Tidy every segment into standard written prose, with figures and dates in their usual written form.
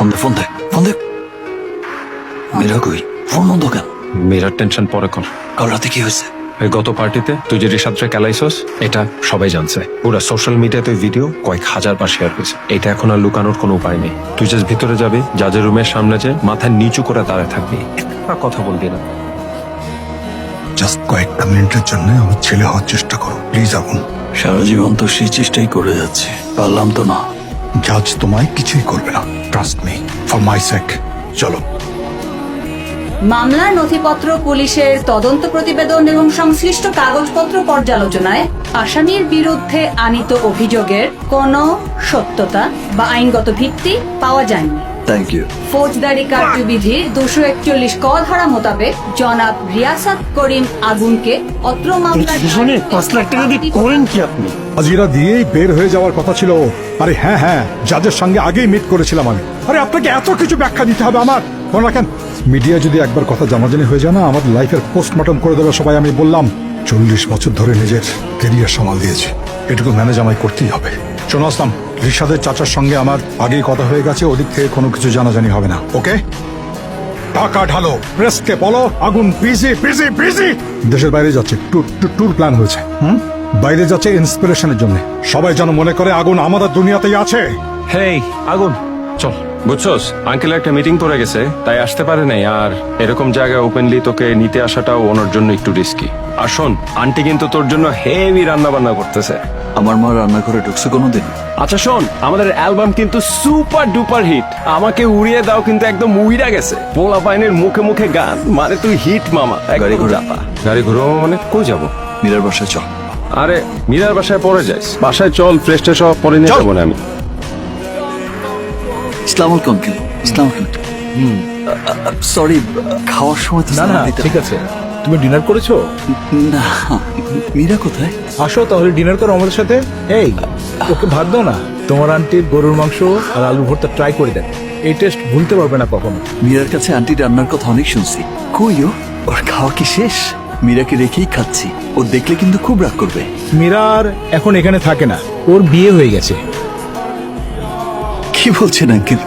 Phone দে মীরা কই? Phone বন্ধ কেন? মীরার টেনশন পরে কর। কাল রাতে কি হয়েছে? এই গত পার্টিতে তুই যে রিসাদরে কেলাইছস, এটা সবাই জানছে। পুরা সোশ্যাল মিডিয়াতে ভিডিও কয়েক হাজার বার শেয়ার হয়েছে। এটা এখন আর লুকানোর কোনো উপায় নেই। তুই জাস্ট ভিতরে যাবি, জাজের রুমের সামনে যে মাথায় নিচু করে দাঁড়ায় থাকবি, একটা কথা বলবি না। জাস্ট কয়েকটা মিনিটের জন্য আমার ছেলে হওয়ার চেষ্টা করো প্লিজ আগুন। সারা জীবন তো সেই চেষ্টাই করে যাচ্ছে, পারলাম তো না। জাজ তোমায় কিছুই করবে না, ট্রাস্ট মি, ফর মাই সেক। চলো। মামলার নথিপত্র, পুলিশের তদন্ত প্রতিবেদন এবং সংশ্লিষ্ট কাগজপত্র পর্যালোচনায় আসামির বিরুদ্ধে আনীত অভিযোগের কোনো সত্যতা বা আইনগত ভিত্তি পাওয়া যায়নি। Thank you. ফৌজদারি কার্যবিধির 241 ক ধারা মোতাবেক জনাব রিয়াসাত করিম আগুনকে অত্র মামলার 5 লাখ টাকা দিয়ে করেন কি আপনি? হাজিরা দিয়েই বের হয়ে যাওয়ার কথা ছিল। আরে হ্যাঁ, জাজের সঙ্গে আগেই মিট করেছিলাম আমি। আরে আপনাকে এত কিছু ব্যাখ্যা দিতে হবে আমার? মনে রাখেন, মিডিয়া যদি একবার কথা জানাজানি হয়ে যায় না, আমাদের লাইফের পোস্টমর্টম করে দেবে সবাই। আমি বললাম 40 বছর ধরে নিজের কেরিয়ার সামাল দিয়েছি, এটুকু ম্যানেজ আমায় করতেই হবে। শোনো আসলাম, রিশাদের চাচার সঙ্গে আমার আগেই কথা হয়ে গেছে, ওদিক থেকে কোনো কিছু জানাজানি হবে না, ওকে? টাকা ঢালো, প্রেসকে বলো আগুন বিজি। দেশের বাইরে যাচ্ছে, ট্যুর প্ল্যান হয়েছে। বাইরে যাচ্ছে ইন্সপিরেশনের জন্য। সবাই যেন মনে করে আগুন আমাদের দুনিয়াতেই আছে। হেই আগুন, চল। বুঝছস, আঙ্কেল একটা মিটিং পড়ে গেছে, তাই আসতে পারে নাই। আর এরকম জায়গায় ওপেনলি তোকে নিতে আসাটাও ওনার জন্য একটু রিস্কি। আর শোন, আন্টি কিন্তু তোর জন্য হেভি রান্না বান্না করতেছে। আমার মা রান্নাঘরে ঢুকছে কোনোদিন? আচ্ছা শোন, আমাদের অ্যালবাম কিন্তু সুপার ডুপার হিট। আমাকে উড়িয়ে দাও কিন্তু একদম উইরা গেছে। পোলা পাইনের মুখে মুখে গান, মানে তুই হিট মামা। গাড়ি ঘোড়া? গাড়ি ঘুরো মানে কই যাবো? মীরার বাসায় চল। আরে মীরার বাসায় পরে যাইস, বাসায় চল, ফ্রেশ ট্রেশ হওয়া পরে নিয়ে যাবো না আমি। ইসলাম আলাইকুম আঙ্কেল। ইসলাম আলাইকুম। সরি, খাওয়ার সময় তো সালাম দিতে- ঠিক আছে, তুমি ডিনার করেছো? না, মীরা কোথায়? আসো তাহলে ডিনার করো আমাদের সাথে। এই ওকে ভাত দাও না। তোমার আন্টির গরুর মাংস আর আলু ভর্তা ট্রাই করে দেন, এই টেস্ট ভুলতে পারবে না কখনো। মীরার কাছে আন্টি রান্নার কথা অনেক শুনছি। কই ও? ওর খাওয়া কি শেষ? মীরাকে রেখেই খাচ্ছি, ও দেখলে কিন্তু খুব রাগ করবে। মীরার এখন এখানে থাকে না, ওর বিয়ে হয়ে গেছে। কি বলছেন আঙ্কেল?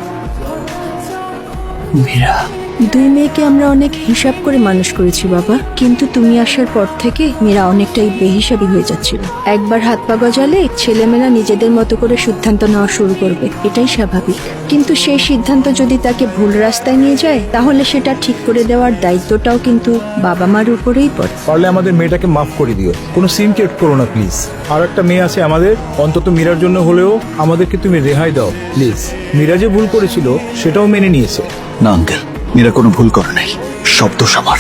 মীরা? দুই মেয়েকে আমরা অনেক হিসাব করে মানুষ করেছি বাবা, কিন্তু তুমি আসার পর থেকে মীরা অনেকটাই বেহিসাবি হয়ে যাচ্ছিল। একবার হাত পা গজালে ছেলেমেয়েরা নিজেদের মতো করে সিদ্ধান্ত নেওয়া শুরু করবে, এটাই স্বাভাবিক। কিন্তু সেই সিদ্ধান্ত যদি তাকে ভুল রাস্তায় নিয়ে যায়, তাহলে সেটা ঠিক করে দেওয়ার দায়িত্বটাও কিন্তু বাবা মার উপরেই পড়ে। পারলে আমাদের মেয়েটাকে মাফ করে দিও, কোনো সিন ক্রিয়েট করো না প্লিজ। আর একটা মেয়ে আছে আমাদের, অন্তত মীরার জন্য হলেও আমাদেরকে তুমি রেহাই দাও প্লিজ। মীরা যে ভুল করেছিল সেটাও মেনে নিয়েছে। না আঙ্কেল, মীরা কোনো ভুল করে নাই, সব দোষ আমার।